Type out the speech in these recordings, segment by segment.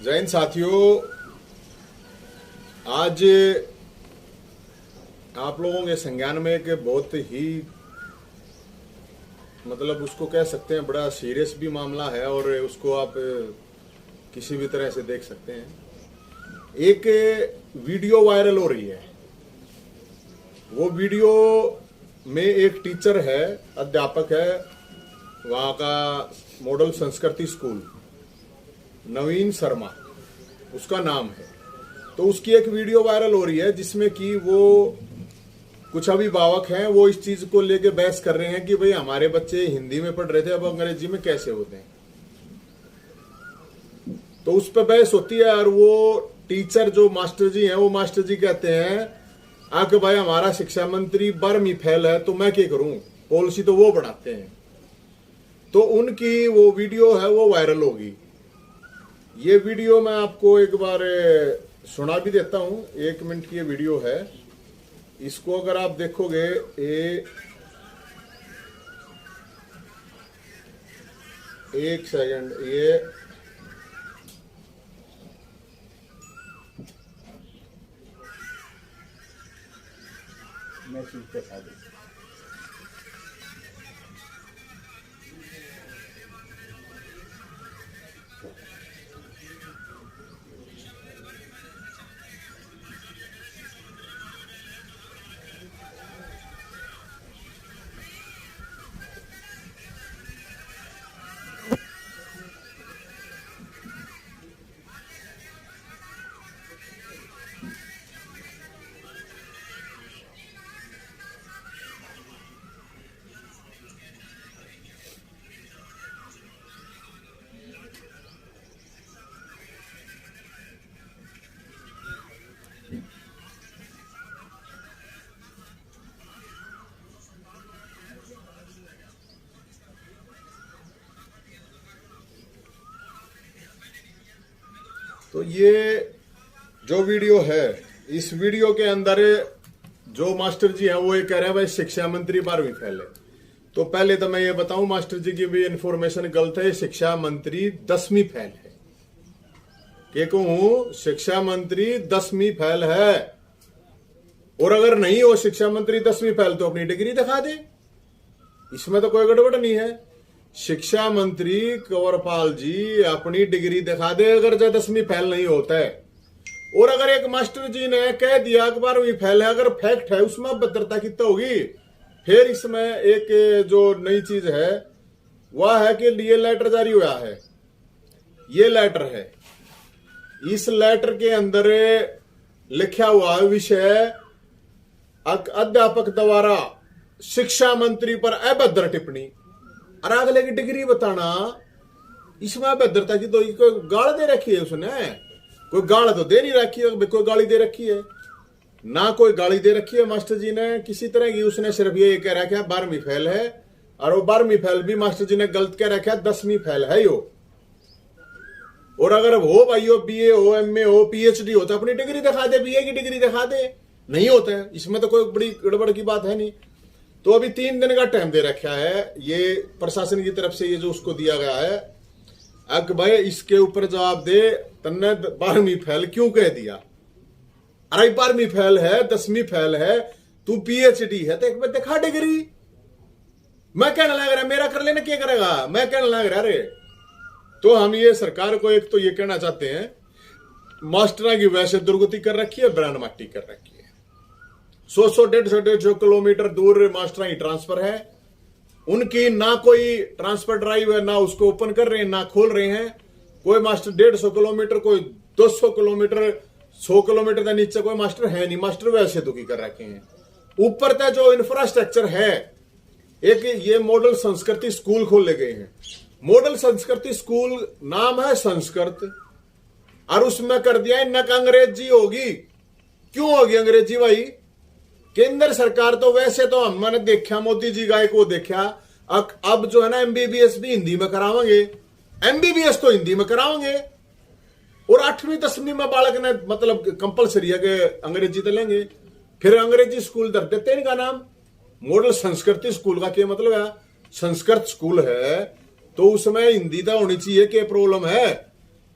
जय हिंद साथियों, आज आप लोगों के संज्ञान में एक बहुत ही उसको कह सकते हैं बड़ा सीरियस भी मामला है और उसको आप किसी भी तरह से देख सकते हैं। एक वीडियो वायरल हो रही है। वो वीडियो में एक टीचर है, अध्यापक है, वहाँ का मॉडल संस्कृति स्कूल, नवीन शर्मा उसका नाम है। तो उसकी एक वीडियो वायरल हो रही है जिसमें कि वो कुछ अभिभावक हैं, वो इस चीज को लेके बहस कर रहे हैं कि भाई हमारे बच्चे हिंदी में पढ़ रहे थे, अब अंग्रेजी में कैसे होते हैं। तो उस पर बहस होती है और वो टीचर जो मास्टर जी हैं, वो मास्टर जी कहते हैं आके भाई हमारा शिक्षा मंत्री 12वीं फेल है तो मैं क्या करूं, पॉलिसी तो वो बनाते हैं। तो उनकी वो वीडियो है वो वायरल होगी। ये वीडियो मैं आपको एक बार सुना भी देता हूं। 1 मिनट की ये वीडियो है। इसको अगर आप देखोगे, एक सेकंड, ये मैसेज दिखा दे। तो ये जो वीडियो है, इस वीडियो के अंदर जो मास्टर जी हैं वो ये कह रहे हैं भाई शिक्षा मंत्री 12वीं फेल है। तो पहले तो मैं ये बताऊं, मास्टर जी की भी इंफॉर्मेशन गलत है। शिक्षा मंत्री 10वीं फेल है। क्या कहूं, शिक्षा मंत्री 10वीं फेल है। और अगर नहीं हो शिक्षा मंत्री 10वीं फेल तो अपनी डिग्री दिखा दे, इसमें तो कोई गड़बड़ नहीं है। शिक्षा मंत्री कंवरपाल जी अपनी डिग्री दिखा दे अगर जो 10वीं फेल नहीं होता है। और अगर एक मास्टर जी ने कह दिया कि 12वीं फेल है, अगर फैक्ट है, उसमें भद्रता कितना होगी। फिर इसमें एक जो नई चीज है वह है कि ये लेटर जारी हुआ है। ये लेटर है, इस लेटर के अंदर लिखा हुआ विषय अध्यापक द्वारा शिक्षा मंत्री पर अभद्र टिप्पणी। और अगले की डिग्री बताना, इसमें अभद्रता की तो कोई गाल दे रखी है उसने? कोई गाल तो दे नहीं रखी है। कोई गाली दे रखी है ना, कोई गाली दे रखी है मास्टर जी ने किसी तरह की। उसने सिर्फ ये कह रखा है 12वीं फेल है, और वो 12वीं फेल भी मास्टर जी ने गलत कह रखा है, 10वीं फेल है यो। और अगर हो भाई हो बीए हो, एमए हो, पीएचडी हो तो अपनी डिग्री दिखा दे, बीए की डिग्री दिखा दे। नहीं होता है, इसमें तो कोई बड़ी गड़बड़ की बात है नहीं। तो अभी 3 दिन का टाइम दे रखा है ये प्रशासन की तरफ से, ये जो उसको दिया गया है। अब भाई इसके ऊपर जवाब दे, तन्ने 12वीं फेल क्यों कह दिया? अरे 12वीं फेल है, 10वीं फेल है, तू पीएचडी है तो एक बार दिखा डिग्री। मैं कहने लग रहा मेरा कर लेना क्या करेगा, मैं कहने लग रहा अरे। तो हम ये सरकार को एक तो ये कहना चाहते हैं, मास्टरों की वैसे दुर्गति कर रखी है, ब्रांड माटी कर रखी है। 100-150 किलोमीटर दूर मास्टर की ट्रांसफर है, उनकी ना कोई ट्रांसफर ड्राइव है, ना उसको ओपन कर रहे हैं ना खोल रहे हैं। कोई मास्टर 150 किलोमीटर, कोई 200 किलोमीटर, 100 किलोमीटर के नीचे कोई मास्टर है नहीं। मास्टर वैसे दुखी कर रखे हैं। ऊपर तक जो इंफ्रास्ट्रक्चर है, एक ये मॉडल संस्कृति स्कूल खोले गए हैं। मॉडल संस्कृति स्कूल नाम है संस्कृत, और उसमें कर दिया नक अंग्रेजी होगी। क्यों होगी अंग्रेजी भाई? केंद्र सरकार तो वैसे तो हमने देखा, मोदी जी का एक वो देखा, अब जो है ना एमबीबीएस भी हिंदी में करावेंगे। एमबीबीएस तो हिंदी में करावेंगे, और 8वीं 10वीं में बालक ने कंपलसरी है कि अंग्रेजी तो लेंगे। फिर अंग्रेजी स्कूल धर देते हैं। इनका नाम मॉडल संस्कृति स्कूल का क्या मतलब है? संस्कृत स्कूल है तो उसमें हिंदी तो होनी चाहिए। क्या प्रॉब्लम है?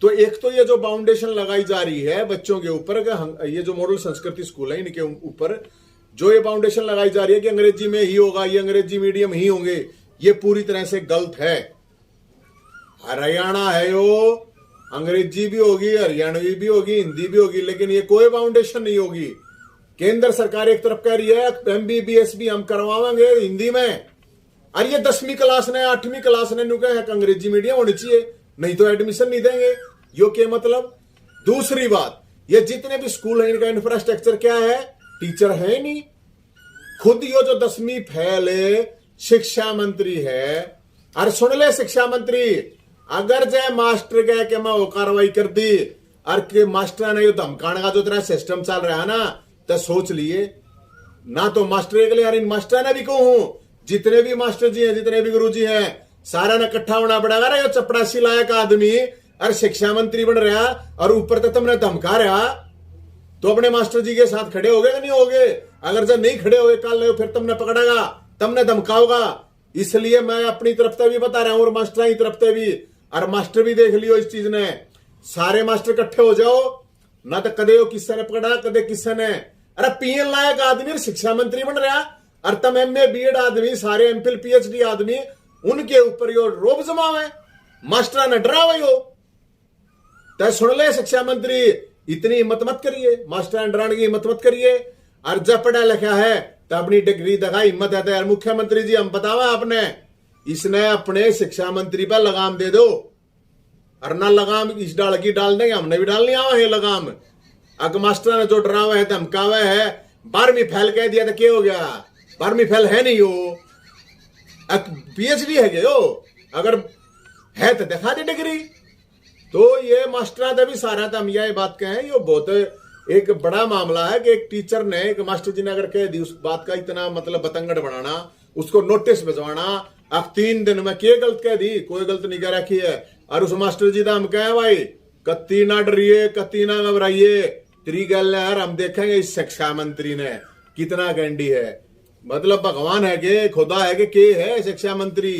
तो एक तो ये जो बाउंडेशन लगाई जा रही है बच्चों के ऊपर, ये जो मॉडल संस्कृति स्कूल है इनके ऊपर जो ये बाउंडेशन लगाई जा रही है कि अंग्रेजी में ही होगा, ये अंग्रेजी मीडियम ही होंगे, ये पूरी तरह से गलत है। हरियाणा है यो, अंग्रेजी भी होगी, हरियाणवी भी होगी, हिंदी भी होगी, लेकिन ये कोई बाउंडेशन नहीं होगी। केंद्र सरकार एक तरफ कह रही है MBBS भी हम करवाएंगे हिंदी में, और ये 10वीं क्लास ने 8वीं क्लास ने नुके है अंग्रेजी मीडियम होनी चाहिए, नहीं तो एडमिशन नहीं देंगे। यो के मतलब। दूसरी बात, ये जितने भी स्कूल है इनका इंफ्रास्ट्रक्चर क्या है? टीचर है नहीं। खुद यो जो 10वीं फेल शिक्षा मंत्री है, और सुन ले शिक्षा मंत्री, अगर जय मास्टर कह के मैं वो कार्रवाई कर दी और के मास्टर ने यो धमकाने का जो तेरा सिस्टम चल रहा है ना, तो सोच लिए ना तो मास्टर के लिए, यार इन मास्टर ने भी कहूं, जितने भी मास्टर जी हैं, जितने भी गुरु जी हैं, सारा ने इकट्ठा होना पड़ेगा। यो चपड़ासी लायक आदमी और शिक्षा मंत्री बन रहा और ऊपर तक तुमने धमका रहा, तो अपने मास्टर जी के साथ खड़े होगे कि नहीं होगे? अगर जब नहीं खड़े होगे कल फिर तुमने पकड़ेगा, तुमने धमकाओगा। इसलिए मैं अपनी तरफ से भी बता रहा हूं और मास्टर की तरफ से भी, और मास्टर भी देख लियो इस चीज ने, सारे मास्टर इकट्ठे हो जाओ ना, तो कदे किसने ने पकड़ा कदे किसने ने। अरे पीएन लायक आदमी शिक्षा मंत्री बन रहा, और तुम MA BEd आदमी, सारे MPhil PhD आदमी, उनके ऊपर यो रोब जमावे, मास्टर ने डरावे हो। तो सुन ले शिक्षा मंत्री, इतनी हिम्मत मत करिए, मास्टर ने डराने की हिम्मत मत करिए। और जब पढ़ा लिखा है तो अपनी डिग्री दिखा, हिम्मत है तो यार मुख्यमंत्री जी हम बतावा आपने, इसने अपने शिक्षा मंत्री पर लगाम दे दो, और ना लगाम इस डाल की डाल देंगे, हमने भी डालनी आवा है लगाम। अगर मास्टर ने जो डरावा है धमकावा है, 12वीं फेल कह दिया तो क्या हो गया? 12वीं फेल है नहीं हो, PhD है क्या हो? अगर है तो दिखा दे डिग्री। तो ये मास्टर भी सारा था, हम यह बात कहें, ये बहुत एक बड़ा मामला है कि एक टीचर ने, एक मास्टर जी ने अगर कह दी उस बात का इतना मतलब बतंगड़ बनाना, उसको नोटिस भिजवाना, अब 3 दिन में क्या गलत कह दी? कोई गलत नहीं कह रखी है। और उस मास्टर जी का हम कहें भाई कत्ती ना डरिए, कत्ती ना घबराइए, तेरी गल है यार, हम देखेंगे इस शिक्षा मंत्री ने कितना गंडी है। मतलब भगवान है के खुदा है के है शिक्षा मंत्री?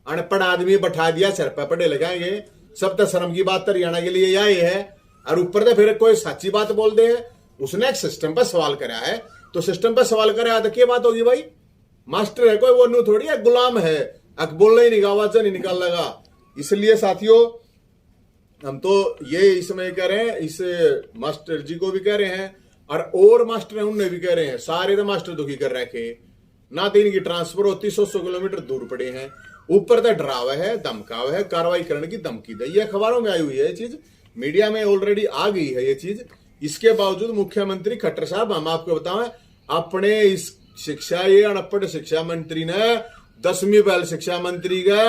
अनपढ़ आदमी बैठा दिया सिर पर, पढ़े लिखाएंगे सब तो शर्म की बात हरियाणा के लिए यही है। और ऊपर से फिर कोई सच्ची बात बोल दे, उसने एक सिस्टम पर सवाल करा है, तो सिस्टम पर सवाल करा तो क्या बात होगी भाई? मास्टर है कोई, वो नू थोड़ी है, गुलाम है, अक बोलना ही नहीं, आवाज नहीं निकाल लगा। इसलिए साथियों हम तो ये इसमें कह रहे हैं, इस मास्टर जी को भी कह रहे हैं और मास्टर है उन्हें भी कह रहे हैं, सारे तो मास्टर दुखी कर रखे ना, तो इनकी ट्रांसफर होती 100 किलोमीटर दूर पड़े हैं, ऊपर तो डरावा है, धमकावा है, कार्रवाई करने की धमकी दी। ये अखबारों में आई हुई है ये चीज, मीडिया में ऑलरेडी आ गई है ये चीज। इसके बावजूद मुख्यमंत्री खट्टर साहब, हम आपको बताएं, अपने इस शिक्षा, ये अनपढ़ शिक्षा मंत्री ने 10वीं फेल शिक्षा मंत्री का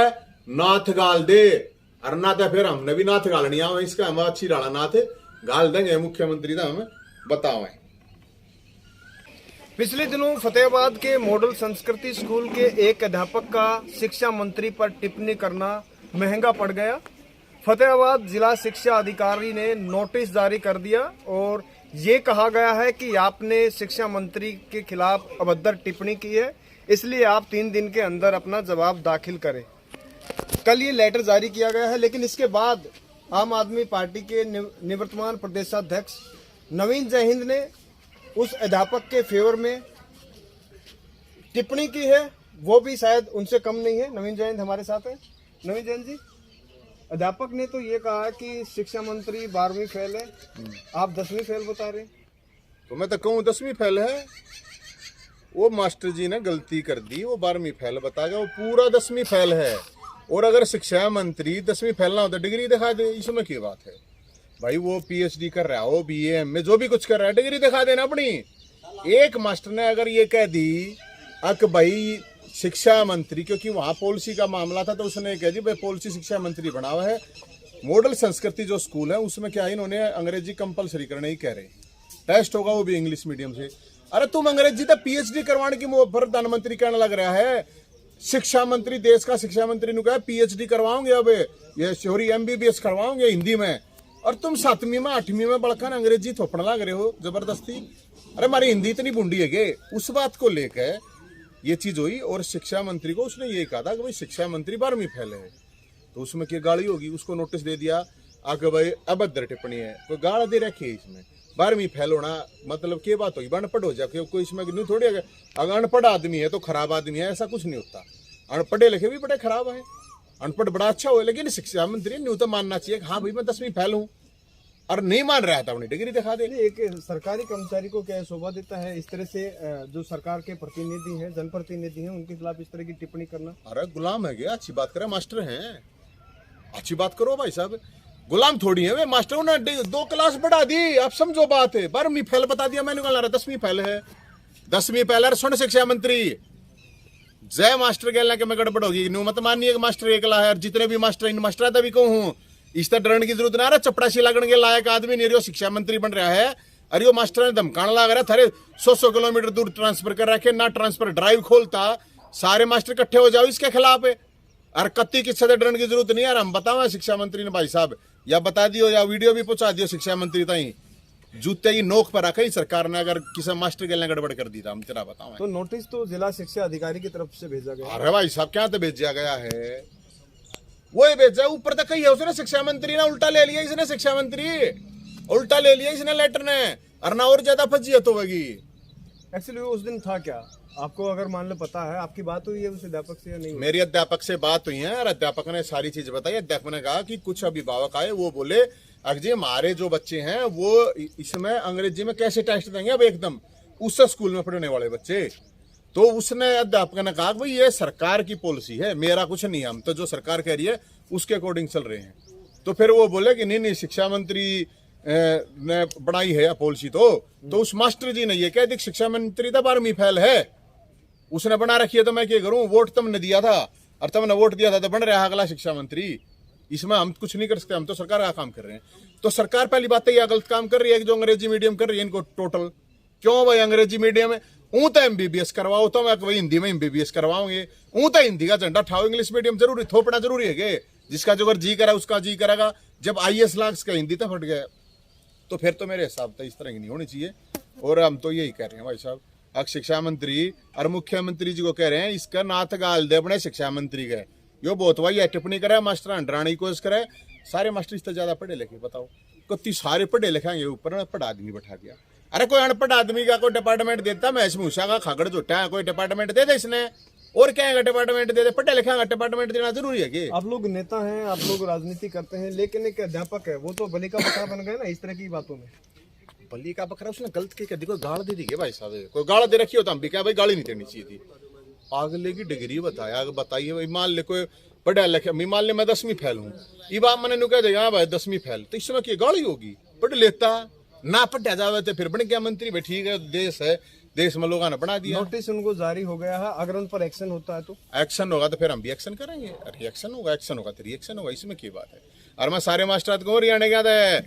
नाथ गाल दे, और ना तो फिर हमने भी नाथ गालनी आवे, इसका हम अच्छी डाला नाथ गाल देंगे मुख्यमंत्री का, हमें बताओ। पिछले दिनों फतेहाबाद के मॉडल संस्कृति स्कूल के एक अध्यापक का शिक्षा मंत्री पर टिप्पणी करना महंगा पड़ गया। फतेहाबाद जिला शिक्षा अधिकारी ने नोटिस जारी कर दिया और ये कहा गया है कि आपने शिक्षा मंत्री के खिलाफ अभद्र टिप्पणी की है, इसलिए आप 3 दिन के अंदर अपना जवाब दाखिल करें। कल ये लेटर जारी किया गया है, लेकिन इसके बाद आम आदमी पार्टी के निवर्तमान प्रदेशाध्यक्ष नवीन जयहिंद ने उस अध्यापक के फेवर में टिप्पणी की है, वो भी शायद उनसे कम नहीं है। नवीन जयहिंद हमारे साथ है। नवीन जयहिंद जी, अध्यापक ने तो ये कहा है कि शिक्षा मंत्री 12वीं फेल है, आप 10वीं फेल बता रहे हैं। तो मैं तो कहूँ 10वीं फेल है, वो मास्टर जी ने गलती कर दी, वो 12वीं फेल बता गया, वो पूरा 10वीं फेल है। और अगर शिक्षा मंत्री 10वीं फेल ना हो तो डिग्री दिखा दे, इसमें क्या बात है भाई? वो PhD कर रहा हो, BA MA जो भी कुछ कर रहा है, डिग्री दिखा देना अपनी। एक मास्टर ने अगर ये कह दी अक भाई शिक्षा मंत्री, क्योंकि वहां पॉलिसी का मामला था, तो उसने कह दी भाई पॉलिसी शिक्षा मंत्री बना हुआ है, मॉडल संस्कृति जो स्कूल है उसमें क्या इन्होंने अंग्रेजी कंपलसरी करने ही कह रहे, टेस्ट होगा वो भी इंग्लिश मीडियम से। अरे तुम अंग्रेजी तो PhD करवाने की प्रधानमंत्री कहने लग रहा है। शिक्षा मंत्री, देश का शिक्षा मंत्री ने कहा PhD करवाओगे, अब ये शोरी MBBS करवाओगे हिंदी में, और तुम 7वीं में 8वीं में बड़का अंग्रेजी थोपने लग रहे हो जबरदस्ती। अरे हमारी हिंदी इतनी बूंदी है गे, उस बात को लेकर ये चीज हुई। और शिक्षा मंत्री को उसने ये कहा था कि भाई शिक्षा मंत्री 12वीं फेल है, तो उसमें क्या गाली होगी? उसको नोटिस दे दिया। आगे भाई अभद्र टिप्पणी है, कोई गाल दे रखी है इसमें। 12वीं फेल होना मतलब क्या बात होगी, अनपढ़ हो जाए कोई इसमें नहीं थोड़ी। अगर अनपढ़ आदमी है तो खराब आदमी है, ऐसा कुछ नहीं होता। अनपढ़े लिखे भी बड़े खराब है, अनपढ़ बड़ा अच्छा हो, लेकिन शिक्षा मंत्री न्यू तो मानना चाहिए कि हाँ भाई मैं 10वीं फेल हूँ, और नहीं मान रहा था अपनी डिग्री दिखा दे। एक सरकारी कर्मचारी को क्या शोभा देता है इस तरह से जो सरकार के प्रतिनिधि हैं, जनप्रतिनिधि हैं, उनके खिलाफ इस तरह की टिप्पणी करना? अरे गुलाम है क्या, अच्छी बात करे, मास्टर हैं, अच्छी बात करो भाई साहब, गुलाम थोड़ी है वे। मास्टरों ने 2 क्लास बढ़ा दी, आप समझो बात है। 12वीं फेल बता दिया मैंने, कहा 10वीं फेल है, 10वीं फेल है। सुन शिक्षा मंत्री जय मास्टर कहला के मैं गड़बड़ होगी, न्यू मत मानिए कि मास्टर एकला है, और जितने भी मास्टर इन मास्टर तभी कहूँ इस तरह डरने की जरूरत ना रहा। चपड़ासी लगने के लायक आदमी नहीं, शिक्षा मंत्री बन रहा है, अरे वो मास्टर ने धमकाना लग रहा है, थारे 100 किलोमीटर दूर ट्रांसफर कर रखे, ना ट्रांसफर ड्राइव खोलता, सारे मास्टर इकट्ठे हो जाओ इसके खिलाफ है। और कत्ती किससे डरने की जरूरत नहीं है। हम बताओ शिक्षा मंत्री ने भाई साहब, या बता दियो या वीडियो भी पहुंचा दियो शिक्षा मंत्री ताई, जूते की नोक पर रखा ही सरकार ने, अगर किसी मास्टर के लिए गड़बड़ कर दी था, हम तेरा बताओ। तो नोटिस तो जिला शिक्षा अधिकारी की तरफ से भेजा गया? अरे भाई साहब क्या तो भेजा गया है, वही भेजा ऊपर तक कही है उसने, शिक्षा मंत्री ने उल्टा ले लिया, इसने शिक्षा मंत्री उल्टा ले लिया इसने लेटर ने, और ना और ज्यादा फजीयत होगी। एक्चुअली उस दिन था क्या आपको, अगर मान लो पता है, आपकी बात हुई है उस अध्यापक से या नहीं? मेरी अध्यापक से बात हुई है, और अध्यापक ने सारी चीज बताई। अध्यापक ने कहा कि कुछ अभिभावक आए, वो बोले अजी हमारे जो बच्चे हैं वो इसमें अंग्रेजी में कैसे टेस्ट देंगे अब एकदम, उस स्कूल में पढ़ने वाले बच्चे। तो उसने अध्यापक ने कहा भाई ये सरकार की पॉलिसी है, मेरा कुछ नहीं, हम तो जो सरकार कह रही है उसके अकॉर्डिंग चल रहे हैं। तो फिर वो बोले कि नहीं शिक्षा मंत्री ने बनाई है पॉलिसी, तो उस मास्टर जी ने ये कह दी शिक्षा मंत्री तो 12वीं फेल है, उसने बना रखी है, तो मैं क्या करूं, वोट तुमने दिया था और तुमने वोट दिया था तो बन रहा है अगला शिक्षा मंत्री, इसमें हम कुछ नहीं कर सकते, हम तो सरकार का काम कर रहे हैं। तो सरकार पहली बात है यह गलत काम कर रही है कि जो अंग्रेजी मीडियम कर रही है इनको टोटल, क्यों भाई अंग्रेजी मीडियम में ऊँ तो MBBS करवाओ, तो मैं भाई हिंदी में MBBS करवाओगे, ऊँ तो हिंदी का झंडा ठाओ, इंग्लिश मीडियम जरूरी थोपना जरूरी है, जिसका जो अगर जी करा उसका जी करेगा। जब IAS लाख का हिंदी तो फट गया, तो फिर तो मेरे हिसाब से इस तरह की नहीं होनी चाहिए। और हम तो यही कह रहे हैं भाई साहब, अब शिक्षा मंत्री और मुख्यमंत्री जी को कह रहे हैं इसका नाथ गाल दे अपने शिक्षा मंत्री का, यो बहुत वही टिप्पणी करे, मास्टर डराने की कोशिश करे। सारे मास्टर इससे ज्यादा पढ़े लिखे, बताओ कत्ती सारे पढ़े लिखेंगे, ऊपर अनपढ़ आदमी बैठा दिया। अरे कोई अनपढ़ आदमी का कोई डिपार्टमेंट देता, मैं मूसा का खागड़ जोटा है, कोई डिपार्टमेंट दे दे इसने, और क्या है डिपार्टमेंट दे दे, पढ़े लिखा का डिपार्टमेंट देना जरूरी है कि? आप लोग नेता हैं, आप लोग राजनीति करते हैं, लेकिन एक अध्यापक है वो तो बलि का बकरा बन गए ना इस तरह की बातों में। बलि का बकरा उसने गलत क्या देखो, गाल दे दी भाई साहब, कोई गाल दे रखी हो तो हम भी क्या भाई गाली नहीं देनी चाहिए थी। अगले की डिग्री बताया, बताइए भाई, मान ले कोई पढ़ा लिखा, मान ले मैं 10वीं फेल हूँ, ये बात मैंने कह देगा भाई 10वीं फेल, तो इसमें क्या गाली होगी? पढ़ लेता ना पढ़ा जावे तो फिर बन गया मंत्री भाई, ठीक है देश है, देश में लोगों ने बना दिया। नोटिस उनको जारी हो गया है, अगर उन पर एक्शन होता है तो? एक्शन होगा तो फिर हम भी एक्शन करेंगे, रिएक्शन होगा, एक्शन होगा तो रिएक्शन होगा, इसमें क्या बात है। और मैं सारे मास्टर को हरियाणा गया था,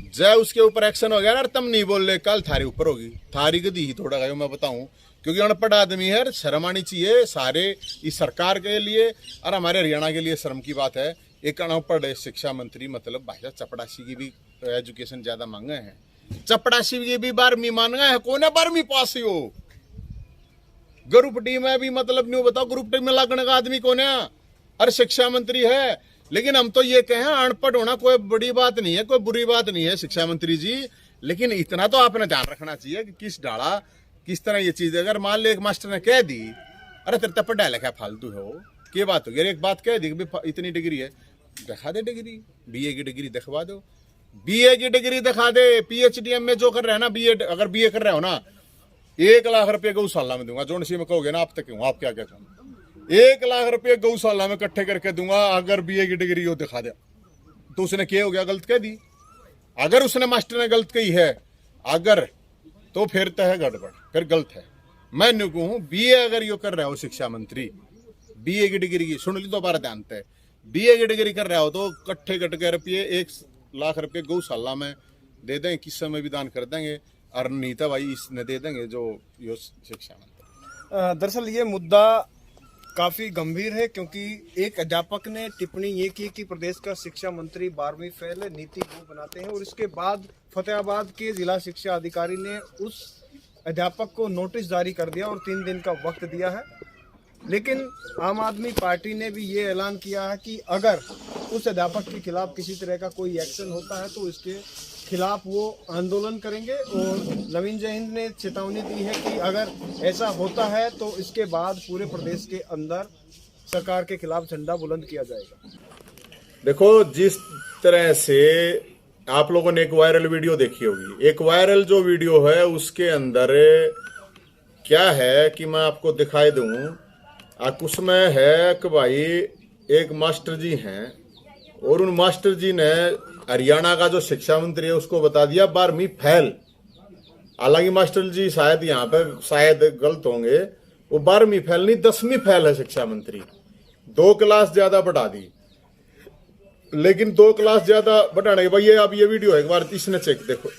जय उसके ऊपर एक्शन हो गया ना, तुम नहीं बोल रहे, कल थारे ऊपर होगी, थारी गदी ही थोड़ा गया मैं बताऊं, क्योंकि अनपढ़ आदमी है, शर्म आनी चाहिए सारे इस सरकार के लिए और हमारे हरियाणा के लिए शर्म की बात है। एक अनपढ़ शिक्षा मंत्री मतलब भाई चपड़ासी की भी एजुकेशन ज्यादा मांगे हैं, चपड़ासी की भी 12वीं मांगा है, कौन है 12वीं पास ही हो? ग्रुप डी में भी मतलब नहीं बताओ, ग्रुप डी में लगने का आदमी कौन है? अरे शिक्षा मंत्री है। लेकिन हम तो ये कहें अनपढ़ होना कोई बड़ी बात नहीं है, कोई बुरी बात नहीं है शिक्षा मंत्री जी, लेकिन इतना तो आपने ध्यान रखना चाहिए कि किस डाला किस तरह ये चीज। अगर मान ले एक मास्टर ने कह दी अरे तेरे तो पढ़ा लिखा फालतू हो, क्या बात हो, एक बात कह दी इतनी डिग्री है, दिखा दे डिग्री, BA की डिग्री दिखवा दो, BA की डिग्री दिखा दे। PhD में जो कर रहे हैं ना, BA अगर BA कर रहे हो ना, 1 लाख रुपये गौशाला में दूंगा, जोन सी में कहोगे ना आप तक क्यों, आप क्या कहते हैं, 1 लाख रुपये गौशाला में इकट्ठे करके दूंगा अगर BA की डिग्री हो दिखा दे। तो उसने क्या हो गया, गलत कह दी। अगर उसने मास्टर ने गलत कही है अगर, तो फिर तो है गड़बड़, फिर गलत है। मैं नहीं कहूँ BA अगर यो कर रहा हो शिक्षा मंत्री, BA की डिग्री की सुन ली दोबारा ध्यान से, BA की डिग्री कर रहा हो तो इकट्ठे कटके रुपये 1 लाख रुपये गौशाला में दे देंगे, किस समय भी दान कर देंगे, और नहीं तो भाई इसने दे देंगे जो यो शिक्षा मंत्री। दरअसल ये मुद्दा काफी गंभीर है, क्योंकि एक अध्यापक ने टिप्पणी ये की कि प्रदेश का शिक्षा मंत्री 12वीं फेल है, नीति वो बनाते हैं, और इसके बाद फतेहाबाद के जिला शिक्षा अधिकारी ने उस अध्यापक को नोटिस जारी कर दिया और 3 दिन का वक्त दिया है। लेकिन आम आदमी पार्टी ने भी ये ऐलान किया है कि अगर उस अध्यापक के खिलाफ किसी तरह का कोई एक्शन होता है तो इसके खिलाफ वो आंदोलन करेंगे। और नवीन जैन ने चेतावनी दी है कि अगर ऐसा होता है तो इसके बाद पूरे प्रदेश के अंदर सरकार के खिलाफ झंडा बुलंद किया जाएगा। देखो, जिस तरह से आप लोगों ने एक वायरल वीडियो देखी होगी, एक वायरल जो वीडियो है उसके अंदर क्या है कि मैं आपको दिखाई दूं। उसमें है कि भाई एक मास्टर जी हैं और उन मास्टर जी ने हरियाणा का जो शिक्षा मंत्री है उसको बता दिया 12वीं फेल। हालांकि मास्टर जी शायद यहाँ पे शायद गलत होंगे, वो 12वीं फेल नहीं 10वीं फेल है शिक्षा मंत्री। 2 क्लास ज्यादा बढ़ा दी, लेकिन 2 क्लास ज्यादा बढ़ाने के बाद ये अब ये वीडियो है, एक बार इसने चेक देखो।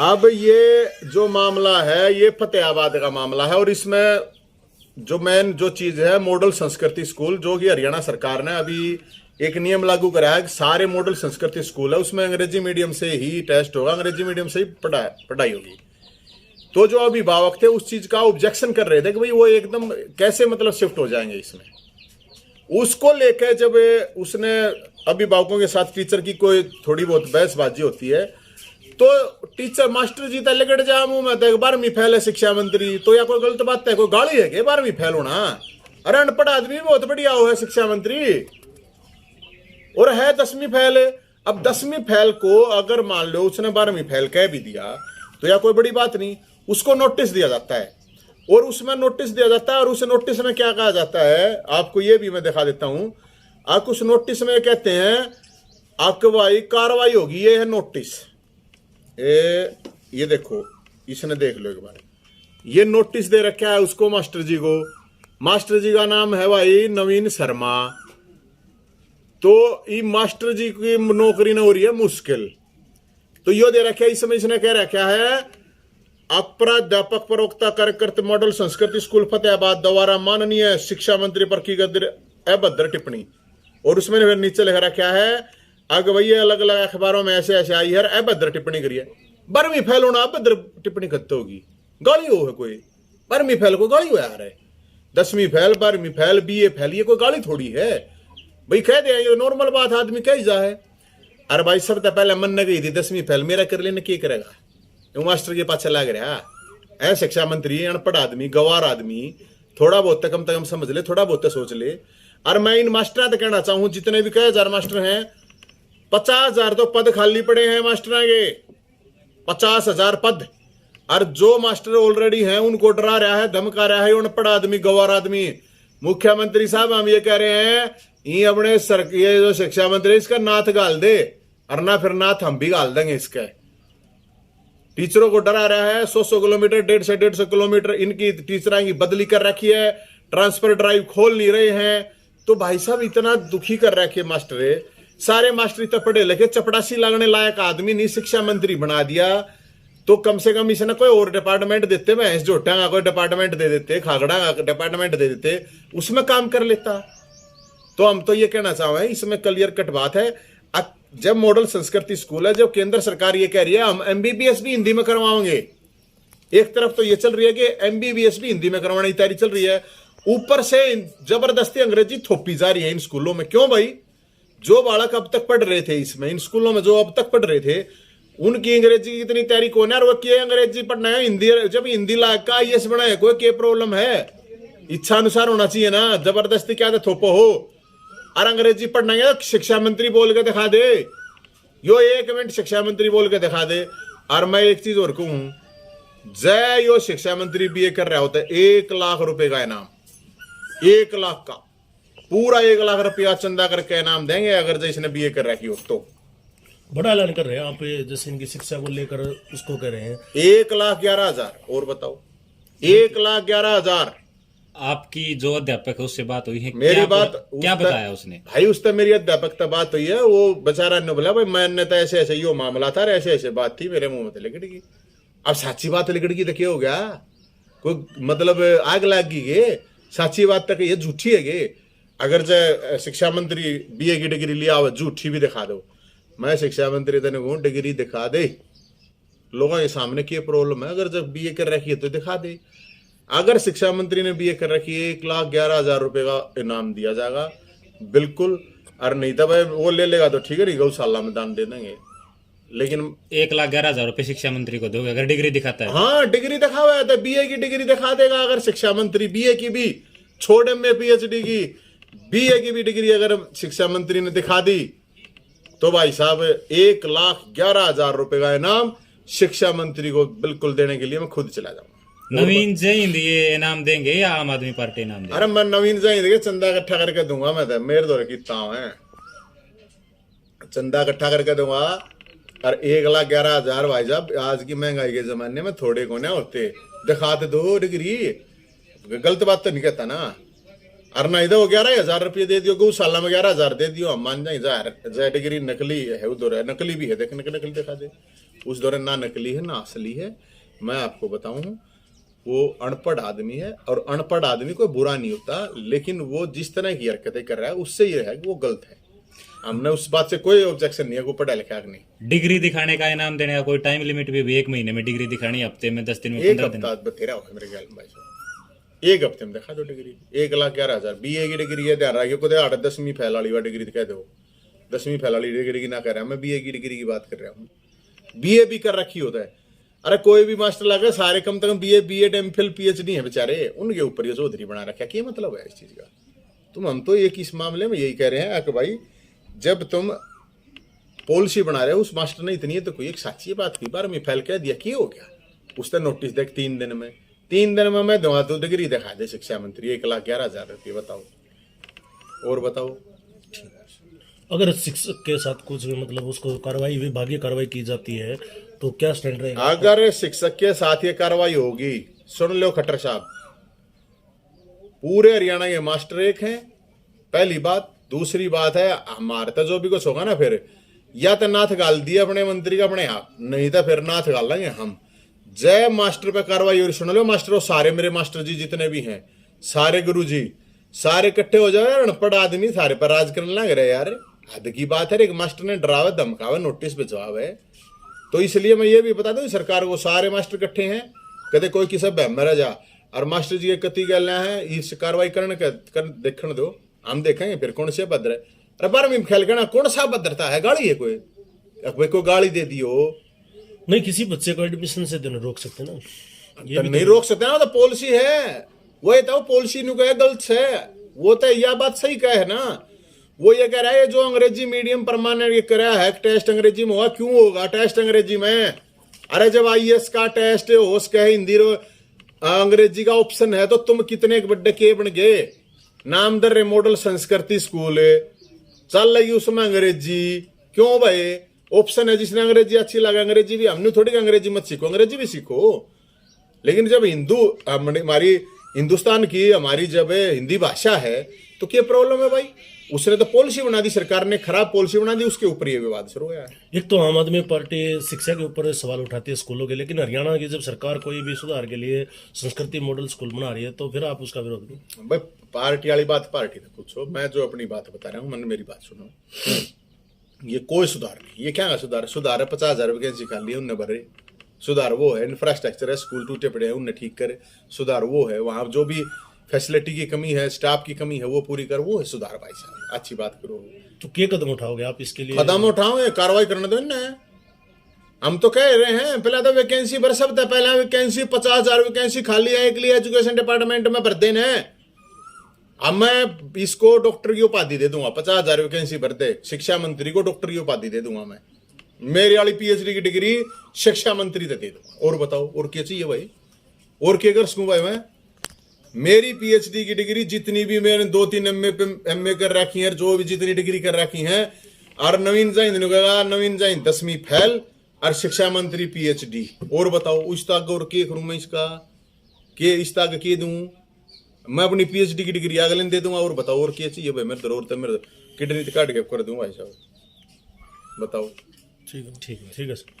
अब ये जो मामला है ये फतेहाबाद का मामला है और इसमें जो मेन जो चीज है मॉडल संस्कृति स्कूल, जो कि हरियाणा सरकार ने अभी एक नियम लागू कराया है कि सारे मॉडल संस्कृति स्कूल है उसमें अंग्रेजी मीडियम से ही टेस्ट होगा, अंग्रेजी मीडियम से ही पढ़ाई होगी। तो जो अभिभावक थे उस चीज का ऑब्जेक्शन कर रहे थे कि भाई वो एकदम कैसे मतलब शिफ्ट हो जाएंगे इसमें। उसको लेकर जब उसने अभिभावकों के साथ टीचर की कोई थोड़ी बहुत बहसबाजी होती है तो टीचर मास्टर जी तक लगड़ जा मुंह में 12वीं फेल है शिक्षा मंत्री, तो या कोई गलत बात है, कोई गाली है कि 12वीं फेल होना? अरे अनपढ़ आदमी बहुत बढ़िया हो है शिक्षा मंत्री और है 10वीं फेल। अब 10वीं फेल को अगर मान लो उसने 12वीं फेल कह भी दिया तो या कोई बड़ी बात नहीं, उसको नोटिस दिया जाता है और उसमें नोटिस दिया जाता है और उस नोटिस में क्या कहा जाता है आपको ये भी मैं दिखा देता हूं। आप उस नोटिस में कहते हैं आपके भाई कार्रवाई होगी, ये है नोटिस। ये देखो, इसने देख लो एक बार, ये नोटिस दे रखा है उसको मास्टर जी को। मास्टर जी का नाम है भाई नवीन शर्मा। तो ये मास्टर जी की नौकरी न हो रही है मुश्किल, तो यो दे रखा है। इस समय इसने कह रखा है अपराध्यापक प्रवक्ता कार्यकर्ता मॉडल संस्कृति स्कूल फतेहाबाद द्वारा माननीय शिक्षा मंत्री पर की गई अभद्र टिप्पणी। और उसमें फिर नीचे लिखा रखा है अगर भैया अलग अलग अखबारों में ऐसे ऐसे आई है अभद्र टिप्पणी करिए। 12वीं फेल होना अभद्र टिप्पणी करते होगी, गाली हो है कोई? 12वीं फेल को गाली हो यार है? 10वीं फेल, 12वीं फेल, BA फेल, ये कोई गाली थोड़ी है भाई। कह दे ये नॉर्मल बात आदमी कह जा है। अरे भाई सब तो पहले मन ने गई थी 10वीं फेल, मेरा कर लेने क्या करेगा? वो मास्टर के पाछे लग रहा है शिक्षा मंत्री, अनपढ़ आदमी, गवार आदमी, थोड़ा बहुत कम से कम समझ ले, थोड़ा बहुत सोच ले। और मैं इन मास्टर तो कहना चाहूं जितने भी कई हजार मास्टर हैं, 50,000 तो पद खाली पड़े हैं मास्टर के, 50,000 पद। और जो मास्टर ऑलरेडी हैं उनको डरा रहा है, धमका रहा है अनपढ़ आदमी, गवार आदमी। मुख्यमंत्री साहब हम ये कह रहे हैं ये अपने ये जो शिक्षा मंत्री इसका नाथ गाल दे, और ना फिर नाथ हम भी गाल देंगे इसका। टीचरों को डरा रहा है, 100 किलोमीटर, 150 किलोमीटर इनकी टीचरों की बदली कर रखी है, ट्रांसफर ड्राइव खोल नहीं रहे हैं। तो भाई साहब इतना दुखी कर रखे मास्टर, सारे मास्टर इतना पढ़े लिखे चपड़ासी लगने लायक आदमी नहीं शिक्षा मंत्री बना दिया। तो कम से कम इसने कोई और डिपार्टमेंट देते, भैंस जोटा का कोई डिपार्टमेंट दे देते, खागड़ा का डिपार्टमेंट दे देते, उसमें काम कर लेता। तो हम तो ये कहना चाहे इसमें क्लियर कट बात है। जब मॉडल संस्कृति स्कूल है, जब केंद्र सरकार ये कह रही है हम MBBS भी हिंदी में करवाएंगे, एक तरफ तो ये चल रही है कि MBBS भी हिंदी में करवाने की तैयारी चल रही है, ऊपर से जबरदस्ती अंग्रेजी थोपी जा रही है इन स्कूलों में। क्यों भाई? जो बालक अब तक पढ़ रहे थे इसमें, इन स्कूलों में जो अब तक पढ़ रहे थे, उनकी अंग्रेजी की इतनी तैयारी कौन है? और वो क्या अंग्रेजी पढ़ना है? हिंदी, जब हिंदी लायक का IAS बना है, कोई क्या प्रॉब्लम है? इच्छा अनुसार होना चाहिए ना, जबरदस्ती क्या थोपो हो। और अंग्रेजी पढ़ना है शिक्षा मंत्री बोल के दिखा दे, यो 1 मिनट शिक्षा मंत्री बोल के दिखा दे। और मैं एक चीज और कहूं, जय यो शिक्षा मंत्री BA कर रहा होता है 1 लाख रुपए का इनाम, 1 लाख का पूरा 1 लाख रुपया चंदा करके इनाम देंगे अगर जैसे BA कर रखी हो तो। बड़ा ऐलान कर रहे हैं आप, जैसे इनकी शिक्षा को लेकर उसको कह रहे हैं 1,11,000। और बताओ 1,11,000। आपकी जो अध्यापक है उससे बात हुई है? मेरी बात क्या बताया उसने? भाई उससे मेरी अध्यापक तक बात हुई है, वो बेचारा ने बोला भाई मैंने तो ऐसे ऐसे यो मामला था, ऐसे ऐसे बात थी, मेरे मुंह में तो लेके अब साची बात लिकड़ की तो क्या हो गया, कोई मतलब आग लाग गई गे, साची बात तक ये झूठी है गे। अगर जो शिक्षा मंत्री बीए की डिग्री लिया हो झूठी भी दिखा दो, मैं शिक्षा मंत्री तेने कहूँ डिग्री दिखा दे, लोगों के सामने क्या प्रॉब्लम है, अगर जब बीए कर रखी है तो दिखा दे। अगर शिक्षा मंत्री ने बीए कर रखी है 1,11,000 रुपए का इनाम दिया जाएगा बिल्कुल, और नहीं तो भाई वो ले लेगा तो ठीक है, गौशाला में दान दे देंगे, लेकिन 1,11,000 रुपए शिक्षा मंत्री को दोगे अगर डिग्री दिखाता है? हाँ डिग्री दिखावा है तो बीए की डिग्री दिखा देगा। अगर शिक्षा मंत्री बीए की भी छोड़े में पीएचडी की बीए की भी डिग्री अगर शिक्षा मंत्री ने दिखा दी तो भाई साहब 1,11,000 रुपए का इनाम शिक्षा मंत्री को बिल्कुल देने के लिए मैं खुद चला जाऊंगा। नवीन जैन ये इनाम देंगे या आम आदमी पार्टी इनाम देंगे? अरे मैं नवीन जैन चंदा इकट्ठा करके दूंगा, मैं तो मेरे दौरे की ताव है, चंदा इकट्ठा करके दूंगा। और 1,11,000 भाई साहब आज की महंगाई के जमाने में थोड़े को ना होते, दिखाते दो डिग्री, गलत बात तो नहीं कहता ना। और नहीं तो 11,000 रुपये दे दियो, गौशाला में 11,000 दे दियो, हम मान जाए डिग्री नकली है, उधर नकली भी है, देख नकली दिखा दे। उस दौरान ना नकली है ना असली है। मैं आपको बताऊं वो अनपढ़ आदमी है, और अनपढ़ आदमी कोई बुरा नहीं होता, लेकिन वो जिस तरह की हरकतें कर रहा है उससे ये है कि वो गलत है। हमने उस बात से कोई ऑब्जेक्शन नहीं है, कोई पढ़ा लिखा नहीं। डिग्री दिखाने का इनाम देने का कोई टाइम लिमिट भी 1 महीने में डिग्री दिखानी, हफ्ते में 10 दिन में 15 दिन? बतेरा हो मेरे ख्याल में भाई साहब, एक हफ्ते में दिखा दो डिग्री। 1,11,000 बीए की डिग्री है, ध्यान रखिए, खुद 10वीं फैल वाली डिग्री कह दो, 10वीं फैल वाली डिग्री की ना कर रहा मैं बीए की डिग्री की बात कर रहा हूँ। बीए भी कर रखी होता है, अरे कोई भी मास्टर लगा सारे कम से कम बीए बीएड एमफिल पीएचडी है बेचारे, उनके ऊपर ये चौधरी बना रखा, क्या मतलब है इस चीज का? हम तो एक इस मामले में यही कह रहे हैं कि भाई जब तुम पॉलिसी बना रहे हो, उस मास्टर ने इतनी है तो कोई एक साची बात की बार में फैल कह दिया, क्या हो गया? उसने नोटिस देख 3 दिन में मैं दूंगा तो डिग्री दिखा दे शिक्षा मंत्री 1,11,000 रुपये, बताओ और बताओ। अगर शिक्षक के साथ कुछ भी मतलब उसको कार्रवाई विभागीय कार्रवाई की जाती है तो क्या स्टैंड रहेगा? अगर शिक्षक के साथ ये कार्रवाई होगी, सुन लो खट्टर साहब, पूरे हरियाणा के मास्टर एक हैं, पहली बात। दूसरी बात है हमारे तो जो भी कुछ होगा ना, फिर या तो नाथ गाल दिया अपने मंत्री का अपने आप, नहीं तो फिर नाथ गाल लेंगे हम। जय मास्टर पे कार्रवाई हो, सुन लो मास्टर, सारे मेरे मास्टर जी जितने भी हैं, सारे गुरु जी सारे इकट्ठे हो जाओ यार, अनपढ़ आदमी सारे पर राज करने लग रहे यार, हद की बात है। एक मास्टर ने डरावे धमकावे नोटिस पे जवाब है, तो इसलिए मैं ये भी बता दूं सरकार को, सारे मास्टर इकट्ठे हैं, कदे कोई किसी बहम में रह जा, और मास्टर जी के कति गल है इस कार्रवाई करने देखने दो, हम देखेंगे फिर कौन से भद्र है। अरे बार में ख्याल करना कौन सा भद्रता है, गाली है कोई गाली दे दियो नहीं, किसी बच्चे को एडमिशन से देने रोक सकते ना, तो नहीं रोक सकते ना, तो पॉलिसी है वो तो पॉलिसी नु कहे गलत है, वो तो यह बात सही कहे है ना। वो ये कह रहा है जो अंग्रेजी मीडियम परमानेंट ये करा है, टेस्ट अंग्रेजी में होगा, क्यों होगा टेस्ट अंग्रेजी में? अरे जब आईएएस का टेस्ट होश का हिंदी अंग्रेजी का ऑप्शन है तो तुम कितने बड़े के बन गए? नाम दर रे मॉडल संस्कृति स्कूल चल रही उसमें अंग्रेजी, क्यों भाई? ऑप्शन है, जिसने अंग्रेजी अच्छी लगे अंग्रेजी भी, हमने थोड़ी अंग्रेजी मत सीखो, अंग्रेजी भी सीखो। लेकिन जब हमारी हिंदुस्तान की हमारी जब हिंदी भाषा है तो क्या प्रॉब्लम है भाई? उसने तो पॉलिसी बना दी, सरकार ने खराब पॉलिसी बना दी, उसके ऊपर ये विवाद शुरू हो गया। एक तो आम आदमी पार्टी शिक्षा के ऊपर सवाल उठाती है स्कूलों के, लेकिन हरियाणा की जब सरकार कोई भी सुधार के लिए संस्कृति मॉडल स्कूल बना रही है तो फिर आप उसका विरोध नहीं? भाई पार्टी वाली बात पार्टी से पूछो, मैं जो अपनी बात बता रहा हूँ, मैंने मेरी बात सुनो। ये कोई सुधार नहीं, ये क्या सुधार? सुधार है 50,000 वैकेंसी खाली है उनने भरे, सुधार वो है इंफ्रास्ट्रक्चर है, स्कूल टूटे पड़े हैं उनने ठीक करे, सुधार वो है वहां जो भी फैसिलिटी की कमी है, स्टाफ की कमी है वो पूरी कर, वो है सुधार भाई साहब। अच्छी बात करो तो क्या कदम उठाओगे आप इसके लिए? कदम उठाओ, कार्रवाई करने दो ना। हम तो कह रहे हैं पहले तो वैकेंसी भर सकता है, पहले वैकेंसी 50,000 वैकेंसी खाली है एक लिए एजुकेशन डिपार्टमेंट में भर देना है। अब मैं इसको डॉक्टर की उपाधि दे दूंगा, 50,000 वैकेंसी भर दे, शिक्षा मंत्री को डॉक्टर की उपाधि दे दूंगा मैं, मेरी वाली पीएचडी की डिग्री शिक्षा मंत्री से दे दूंगा। और बताओ और क्या चाहिए भाई? और क्या कर सकूं भाई मैं? मेरी पीएचडी की डिग्री जितनी भी मैंने 2-3 एमए कर रखी है, जो भी जितनी डिग्री कर रखी है, और नवीन जैन ने कहा नवीन जैन 10वीं फेल और शिक्षा मंत्री पीएचडी। और बताओ उस तक और क्या करूं मैं इसका? के इस तक के दूं मैं? अपनी पीएचडी की डिग्री अगले दे दूंगा। और बताओ और क्या चाहिए भाई? मेरे जरूरत है, मेरे किडनी काट के कर दूं भाई साहब, बताओ। ठीक है सर।